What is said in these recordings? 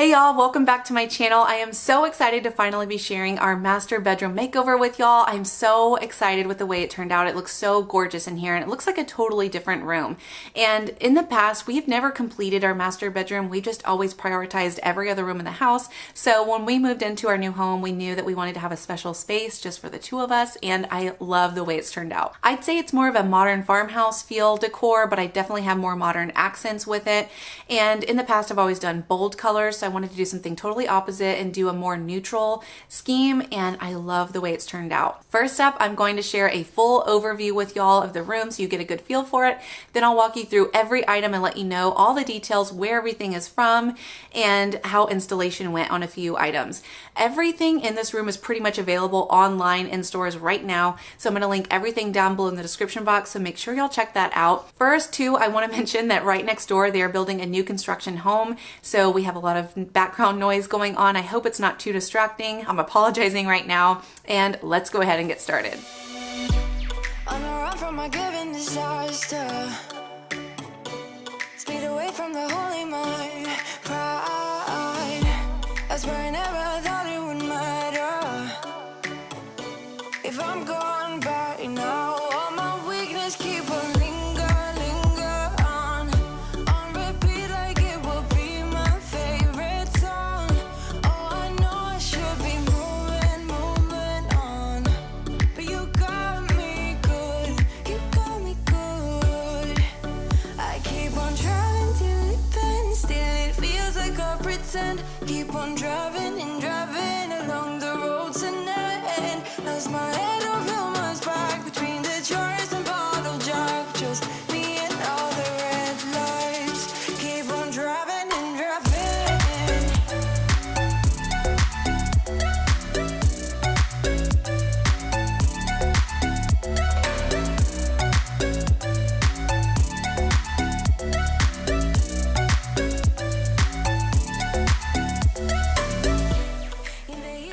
Hey y'all, welcome back to my channel. I am so excited to finally be sharing our master bedroom makeover with y'all. I'm so excited with the way it turned out. It looks so gorgeous in here and it looks like a totally different room. And in the past, we've never completed our master bedroom. We just always prioritized every other room in the house. So when we moved into our new home, we knew that we wanted to have a special space just for the two of us, and I love the way it's turned out. I'd say it's more of a modern farmhouse feel decor, but I definitely have more modern accents with it. And in the past, I've always done bold colors, so I wanted to do something totally opposite and do a more neutral scheme, and I love the way it's turned out. First up, I'm going to share a full overview with y'all of the room so you get a good feel for it. Then I'll walk you through every item and let you know all the details, where everything is from, and how installation went on a few items. Everything in this room is pretty much available online in stores right now, so I'm going to link everything down below in the description box, so make sure y'all check that out. First, too, I want to mention that right next door they are building a new construction home, so we have a lot of background noise going on. I hope it's not too distracting. I'm apologizing right now, and let's go ahead and get started. On a run from my given disaster, speed away from the holy mind, pride. I swear I never thought it would matter if I'm gone by now. All my weakness keep on linger on repeat like it will be my favorite song. Oh, I know I should be moving on, but you got me good, you got me good. I keep on driving till it bends, still it feels like I pretend. Keep on driving and driving along the road tonight. Lost my head over my back between the jars and bottle jack. Just me and all the red lights. Keep on driving and driving.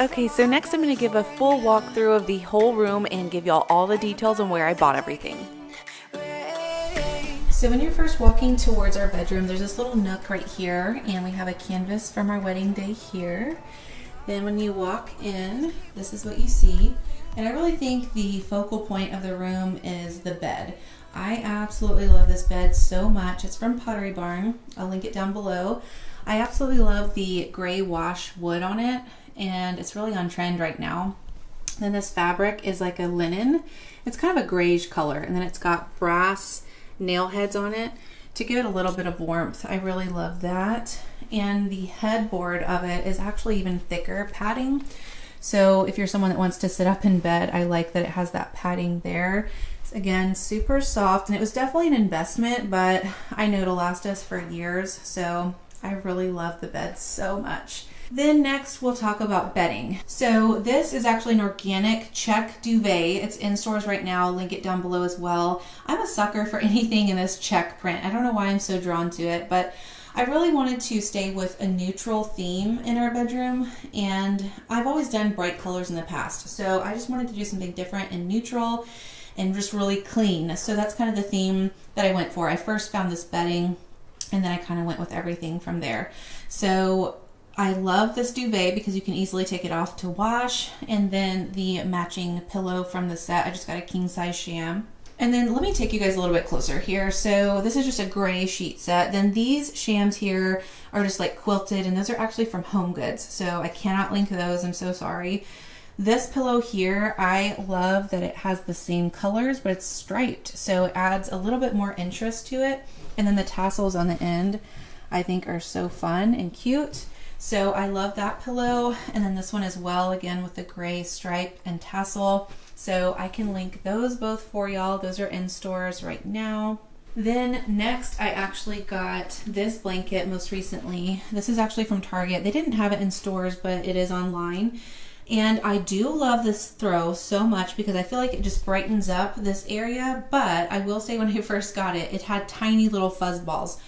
Okay, so next I'm going to give a full walkthrough of the whole room and give y'all all the details on where I bought everything. So when you're first walking towards our bedroom, there's this little nook right here, and we have a canvas from our wedding day here. Then when you walk in, this is what you see. And I really think the focal point of the room is the bed. I absolutely love this bed so much. It's from Pottery Barn. I'll link it down below. I absolutely love the gray wash wood on it, and it's really on trend right now. Then this fabric is like a linen. It's kind of a grayish color, and then it's got brass nail heads on it to give it a little bit of warmth. I really love that. And the headboard of it is actually even thicker padding. So if you're someone that wants to sit up in bed, I like that it has that padding there. It's, again, super soft, and it was definitely an investment, but I know it'll last us for years. So I really love the bed so much. Then next we'll talk about bedding. So this is actually an organic check duvet. It's in stores right now. I'll link it down below as well. I'm a sucker for anything in this check print. I don't know why I'm so drawn to it, but I really wanted to stay with a neutral theme in our bedroom, and I've always done bright colors in the past. So I just wanted to do something different and neutral and just really clean. So that's kind of the theme that I went for. I first found this bedding, and then I kind of went with everything from there. So I love this duvet because you can easily take it off to wash, and then the matching pillow from the set. I just got a king size sham. And then let me take you guys a little bit closer here. So this is just a gray sheet set. Then these shams here are just like quilted, and those are actually from Home Goods. So I cannot link those, I'm so sorry. This pillow here, I love that it has the same colors, but it's striped. So it adds a little bit more interest to it. And then the tassels on the end, I think are so fun and cute. So I love that pillow, and then this one as well, again with the gray stripe and tassel. So I can link those both for y'all. Those are in stores right now. Then next I actually got this blanket most recently. This is actually from Target. They didn't have it in stores, but it is online. And I do love this throw so much because I feel like it just brightens up this area. But I will say when I first got it, it had tiny little fuzz balls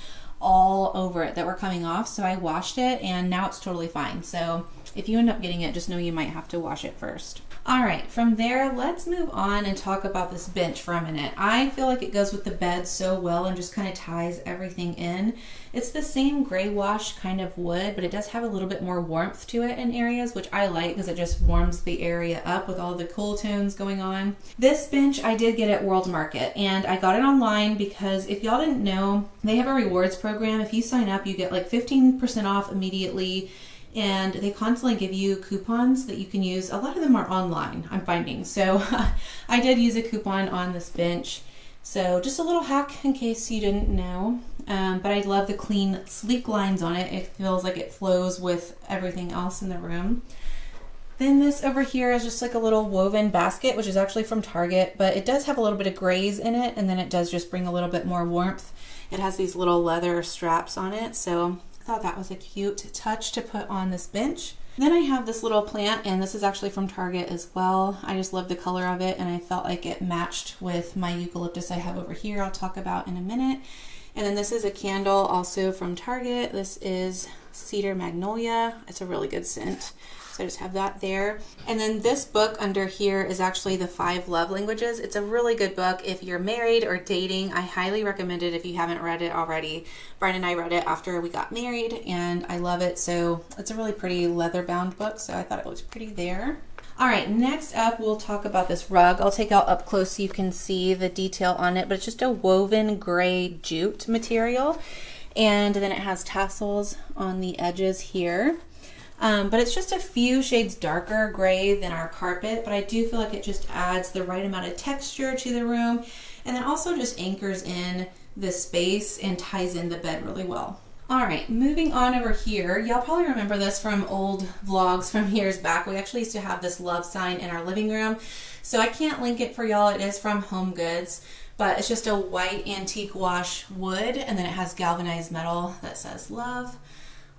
all over it that were coming off. So I washed it, and now it's totally fine. So if you end up getting it, just know you might have to wash it first. All right, from there, let's move on and talk about this bench for a minute. I feel like it goes with the bed so well and just kind of ties everything in. It's the same gray wash kind of wood, but it does have a little bit more warmth to it in areas, which I like because it just warms the area up with all the cool tones going on. This bench I did get at World Market, and I got it online because if y'all didn't know, they have a rewards program. If you sign up, you get like 15% off immediately. And they constantly give you coupons that you can use. A lot of them are online, I'm finding. So I did use a coupon on this bench. So just a little hack in case you didn't know. But I love the clean, sleek lines on it. It feels like it flows with everything else in the room. Then this over here is just like a little woven basket, which is actually from Target, but it does have a little bit of grays in it, and then it does just bring a little bit more warmth. It has these little leather straps on it, so I thought that was a cute touch to put on this bench. Then I have this little plant, and this is actually from Target as well. I just love the color of it, and I felt like it matched with my eucalyptus I have over here I'll talk about in a minute. And then this is a candle also from Target. This is Cedar Magnolia. It's a really good scent. So I just have that there. And then this book under here is actually the 5 Love Languages. It's a really good book if you're married or dating. I highly recommend it if you haven't read it already. Brian and I read it after we got married, and I love it. So it's a really pretty leather bound book, so I thought it was pretty there. All right, next up we'll talk about this rug. I'll take out up close so you can see the detail on it, but it's just a woven gray jute material, and then it has tassels on the edges here. But it's just a few shades darker gray than our carpet, but I do feel like it just adds the right amount of texture to the room, and then also just anchors in the space and ties in the bed really well. All right, moving on over here. Y'all probably remember this from old vlogs from years back. We actually used to have this love sign in our living room. So I can't link it for y'all. It is from Home Goods, but it's just a white antique wash wood, and then it has galvanized metal that says love.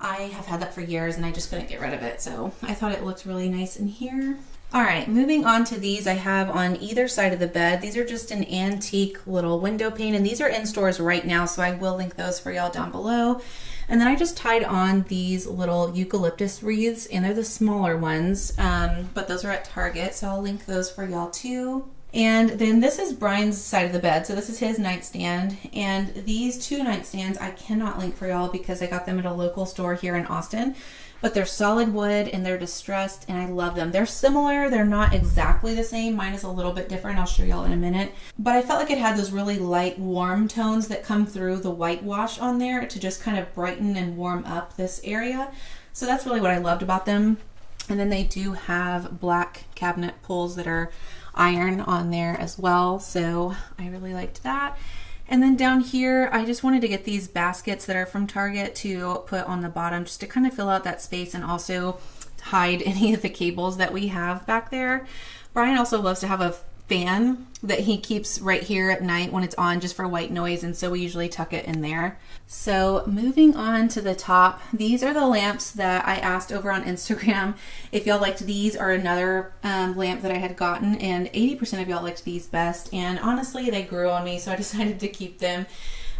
I have had that for years and I just couldn't get rid of it, so I thought it looked really nice in here. All right, moving on to these I have on either side of the bed. These are just an antique little window pane, and these are in stores right now, so I will link those for y'all down below. And then I just tied on these little eucalyptus wreaths, and they're the smaller ones, but those are at Target, so I'll link those for y'all too. And then this is Brian's side of the bed. So this is his nightstand. And these 2 nightstands I cannot link for y'all because I got them at a local store here in Austin. But they're solid wood and they're distressed, and I love them. They're similar. They're not exactly the same. Mine is a little bit different. I'll show y'all in a minute. But I felt like it had those really light, warm tones that come through the whitewash on there to just kind of brighten and warm up this area. So that's really what I loved about them. And then they do have black cabinet pulls that are iron on there as well, so I really liked that. And then down here I just wanted to get these baskets that are from Target to put on the bottom just to kind of fill out that space and also hide any of the cables that we have back there. Brian also loves to have a fan that he keeps right here at night when it's on just for white noise, and so we usually tuck it in there. So moving on to the top, these are the lamps that I asked over on Instagram if y'all liked these or another lamp that I had gotten, and 80% of y'all liked these best, and honestly they grew on me, so I decided to keep them.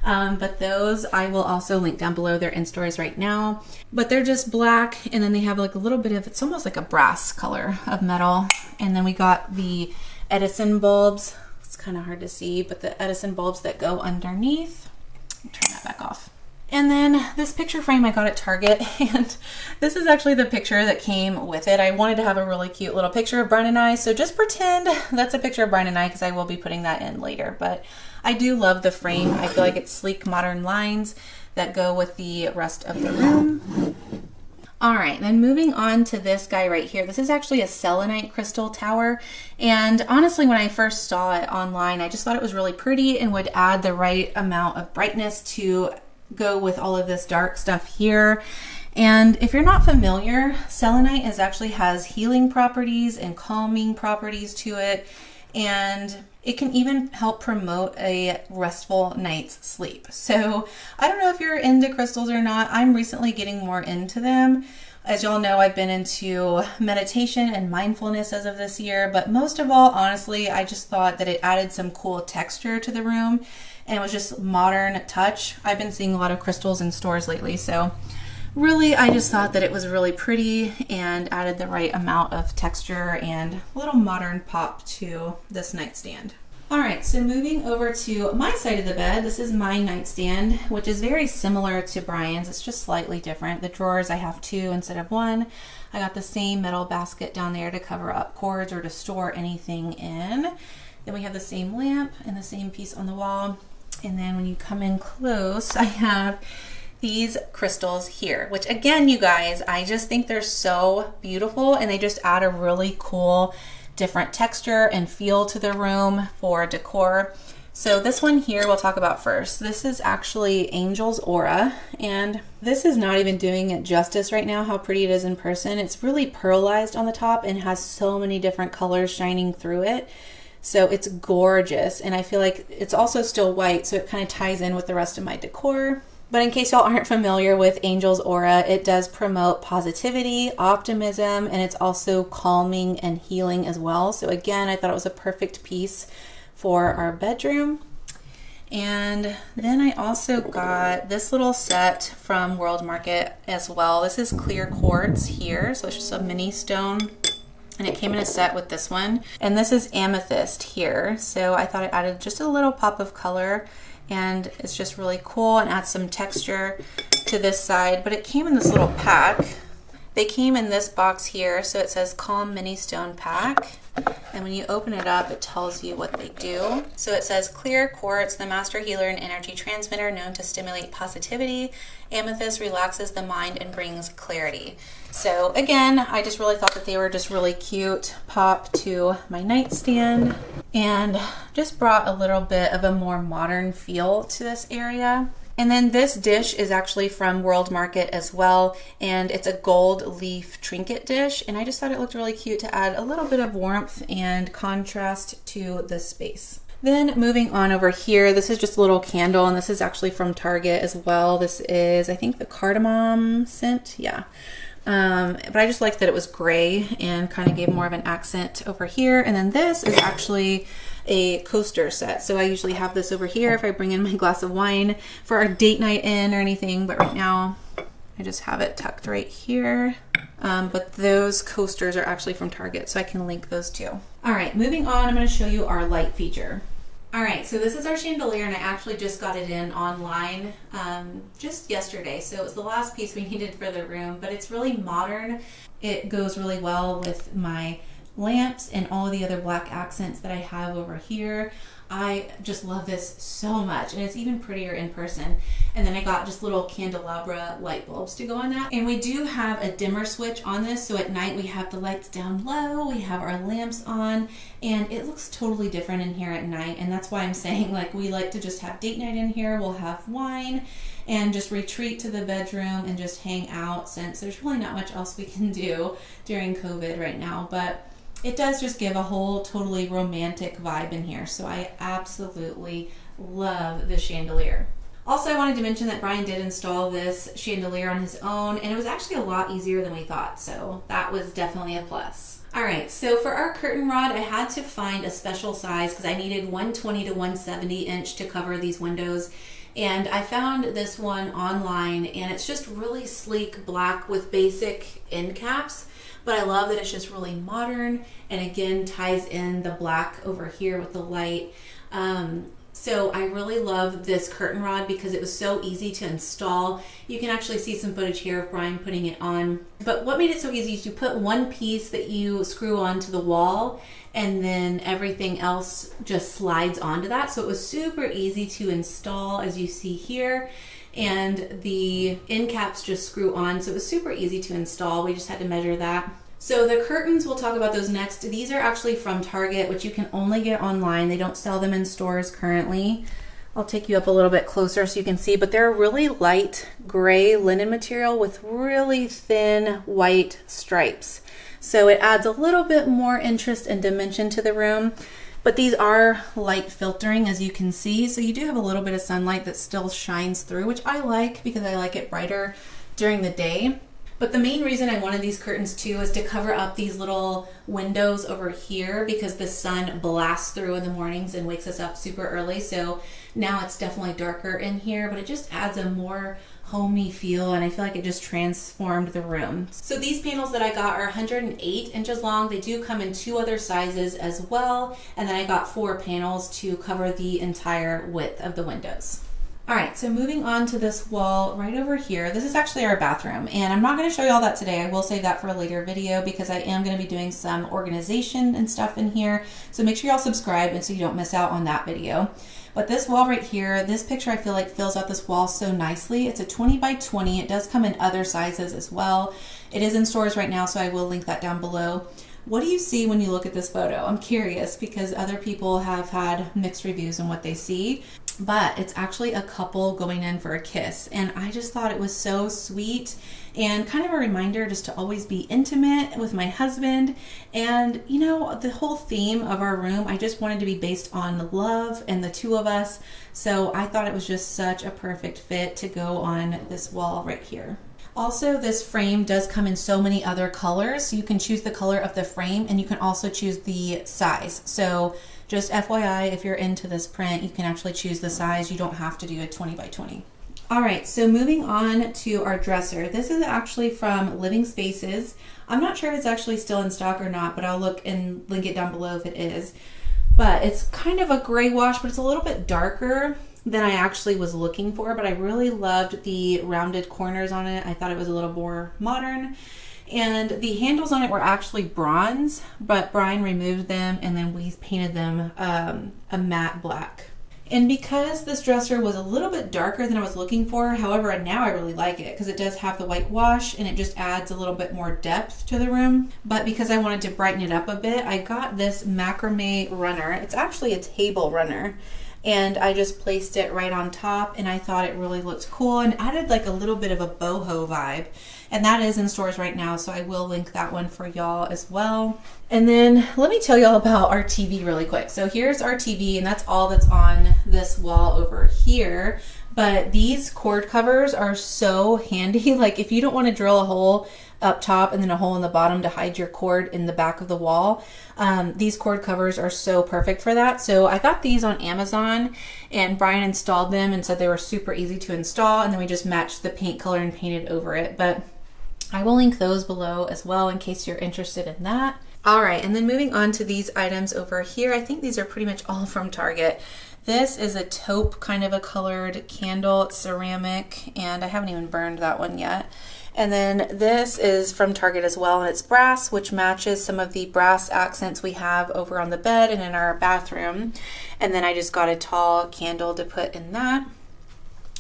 But those I will also link down below. They're in stores right now, but they're just black, and then they have like a little bit of, it's almost like a brass color of metal. And then we got the Edison bulbs. It's kind of hard to see, but the Edison bulbs that go underneath. Turn that back off. And then this picture frame I got at Target, and this is actually the picture that came with it. I wanted to have a really cute little picture of Brian and I, so just pretend that's a picture of Brian and I, because I will be putting that in later. But I do love the frame. I feel like it's sleek, modern lines that go with the rest of the room. All right, then moving on to this guy right here. This is actually a selenite crystal tower. And honestly, when I first saw it online, I just thought it was really pretty and would add the right amount of brightness to go with all of this dark stuff here. And if you're not familiar, selenite actually has healing properties and calming properties to it. And it can even help promote a restful night's sleep. So I don't know if you're into crystals or not. I'm recently getting more into them. As y'all know, I've been into meditation and mindfulness as of this year, but most of all, honestly, I just thought that it added some cool texture to the room, and it was just modern touch. I've been seeing a lot of crystals in stores lately, so really, I just thought that it was really pretty and added the right amount of texture and a little modern pop to this nightstand. All right, so moving over to my side of the bed, this is my nightstand, which is very similar to Brian's. It's just slightly different. The drawers, I have 2 instead of 1. I got the same metal basket down there to cover up cords or to store anything in. Then we have the same lamp and the same piece on the wall. And then when you come in close, I have these crystals here, which again, you guys, I just think they're so beautiful and they just add a really cool different texture and feel to the room for decor. So this one here we'll talk about first. This is actually Angel's Aura, and this is not even doing it justice right now how pretty it is in person. It's really pearlized on the top and has so many different colors shining through it. So it's gorgeous, and I feel like it's also still white, so it kind of ties in with the rest of my decor. But in case y'all aren't familiar with Angel's Aura, it does promote positivity, optimism, and it's also calming and healing as well. So again, I thought it was a perfect piece for our bedroom. And then I also got this little set from World Market as well. This is clear quartz here, so it's just a mini stone. And it came in a set with this one. And this is amethyst here. So I thought it added just a little pop of color, and it's just really cool and adds some texture to this side. But it came in this little pack. They came in this box here, so it says Calm Mini Stone Pack. And when you open it up, it tells you what they do. So it says clear quartz, the master healer and energy transmitter known to stimulate positivity. Amethyst relaxes the mind and brings clarity. So again, I just really thought that they were just really cute pop to my nightstand and just brought a little bit of a more modern feel to this area. And then this dish is actually from World Market as well, and it's a gold leaf trinket dish, and I just thought it looked really cute to add a little bit of warmth and contrast to the space. Then moving on over here, this is just a little candle, and this is actually from Target as well. This is, I think, the cardamom scent, yeah. But I just liked that it was gray and kind of gave more of an accent over here. And then this is actually a coaster set. So I usually have this over here if I bring in my glass of wine for our date night in or anything. But right now I just have it tucked right here. But those coasters are actually from Target, so I can link those too. All right, moving on, I'm going to show you our light feature. All right, so this is our chandelier, and I actually just got it in online just yesterday. So it was the last piece we needed for the room, but it's really modern. It goes really well with my lamps and all of the other black accents that I have over here. I just love this so much, and it's even prettier in person. And then I got just little candelabra light bulbs to go on that. And we do have a dimmer switch on this, so at night we have the lights down low, we have our lamps on, and it looks totally different in here at night. And that's why I'm saying, like, we like to just have date night in here. We'll have wine and just retreat to the bedroom and just hang out, since there's really not much else we can do during COVID right now. But it does just give a whole totally romantic vibe in here. So I absolutely love the chandelier. Also, I wanted to mention that Brian did install this chandelier on his own, and it was actually a lot easier than we thought. So that was definitely a plus. All right, so for our curtain rod, I had to find a special size because I needed 120 to 170 inch to cover these windows. And I found this one online, and it's just really sleek black with basic end caps. But I love that it's just really modern, and again ties in the black over here with the light. So I really love this curtain rod because it was so easy to install. You can actually see some footage here of Brian putting it on. But what made it so easy is you put one piece that you screw onto the wall, and then everything else just slides onto that. So it was super easy to install, as you see here. And the end caps just screw on, so it was super easy to install. We just had to measure that. So the curtains, we'll talk about those next. These are actually from Target, which you can only get online. They don't sell them in stores currently. I'll take you up a little bit closer so you can see, but they're a really light gray linen material with really thin white stripes. So it adds a little bit more interest and dimension to the room. But these are light filtering, as you can see. So you do have a little bit of sunlight that still shines through, which I like because I like it brighter during the day. But the main reason I wanted these curtains too is to cover up these little windows over here because the sun blasts through in the mornings and wakes us up super early. So now it's definitely darker in here, but it just adds a more homey feel, and I feel like it just transformed the room. So these panels that I got are 108 inches long. They do come in 2 other sizes as well, and then I got 4 panels to cover the entire width of the windows. All right, so moving on to this wall right over here. This is actually our bathroom, and I'm not going to show you all that today. I will save that for a later video because I am going to be doing some organization and stuff in here. So make sure y'all subscribe and so you don't miss out on that video. But this wall right here, this picture I feel like fills out this wall so nicely. It's a 20 by 20. It does come in other sizes as well. It is in stores right now, so I will link that down below. What do you see when you look at this photo? I'm curious because other people have had mixed reviews on what they see, but it's actually a couple going in for a kiss. And I just thought it was so sweet and kind of a reminder just to always be intimate with my husband. And you know, the whole theme of our room, I just wanted to be based on love and the 2 of us. So I thought it was just such a perfect fit to go on this wall right here. Also, this frame does come in so many other colors. So you can choose the color of the frame and you can also choose the size. So just FYI, if you're into this print, you can actually choose the size. You don't have to do a 20 by 20. All right, so moving on to our dresser. This is actually from Living Spaces. I'm not sure if it's actually still in stock or not, but I'll look and link it down below if it is. But it's kind of a gray wash, but it's a little bit darker than I actually was looking for, but I really loved the rounded corners on it. I thought it was a little more modern. And the handles on it were actually bronze, but Brian removed them and then we painted them a matte black. And because this dresser was a little bit darker than I was looking for, however, now I really like it because it does have the white wash and it just adds a little bit more depth to the room. But because I wanted to brighten it up a bit, I got this macrame runner. It's actually a table runner. And I just placed it right on top and I thought it really looked cool and added like a little bit of a boho vibe. And that is in stores right now, so I will link that one for y'all as well. And then let me tell y'all about our TV really quick. So here's our TV and that's all that's on this wall over here. But these cord covers are so handy. Like if you don't want to drill a hole up top and then a hole in the bottom to hide your cord in the back of the wall, these cord covers are so perfect for that. So I got these on Amazon and Brian installed them and said they were super easy to install, and then we just matched the paint color and painted over it. But I will link those below as well in case you're interested in that. All right, and then moving on to these items over here, I think these are pretty much all from Target. This is a taupe kind of a colored candle. It's ceramic, and I haven't even burned that one yet. And then this is from Target as well, and it's brass, which matches some of the brass accents we have over on the bed and in our bathroom. And then I just got a tall candle to put in that.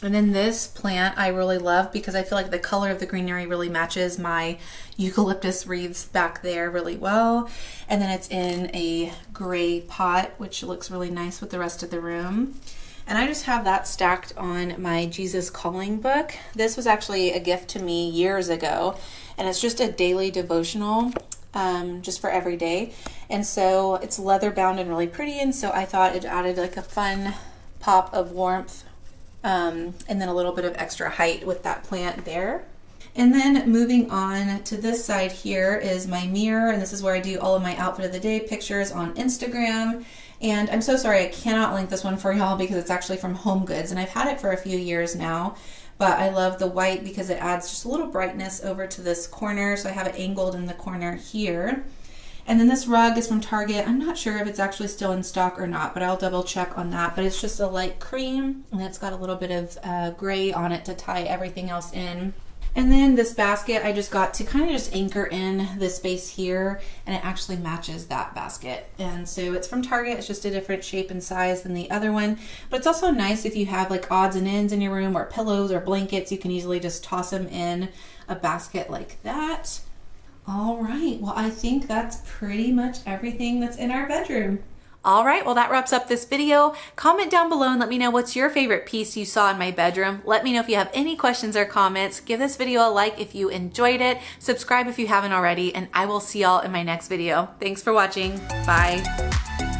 And then this plant I really love because I feel like the color of the greenery really matches my eucalyptus wreaths back there really well. And then it's in a gray pot, which looks really nice with the rest of the room. And I just have that stacked on my Jesus Calling book. This was actually a gift to me years ago, and it's just a daily devotional just for every day. And so it's leather bound and really pretty, and so I thought it added like a fun pop of warmth and then a little bit of extra height with that plant there. And then moving on to this side here is my mirror, and this is where I do all of my outfit of the day pictures on Instagram. And I'm so sorry I cannot link this one for y'all because it's actually from Home Goods and I've had it for a few years now, but I love the white because it adds just a little brightness over to this corner. So I have it angled in the corner here. And then this rug is from Target. I'm not sure if it's actually still in stock or not, but I'll double check on that. But it's just a light cream and it's got a little bit of gray on it to tie everything else in. And then this basket I just got to kind of just anchor in this space here, and it actually matches that basket. And so it's from Target. It's just a different shape and size than the other one, but it's also nice if you have like odds and ends in your room or pillows or blankets, you can easily just toss them in a basket like that. All right, well, I think that's pretty much everything that's in our bedroom. All right, well, that wraps up this video. Comment down below and let me know what's your favorite piece you saw in my bedroom. Let me know if you have any questions or comments. Give this video a like if you enjoyed it. Subscribe if you haven't already, and I will see y'all in my next video. Thanks for watching. Bye.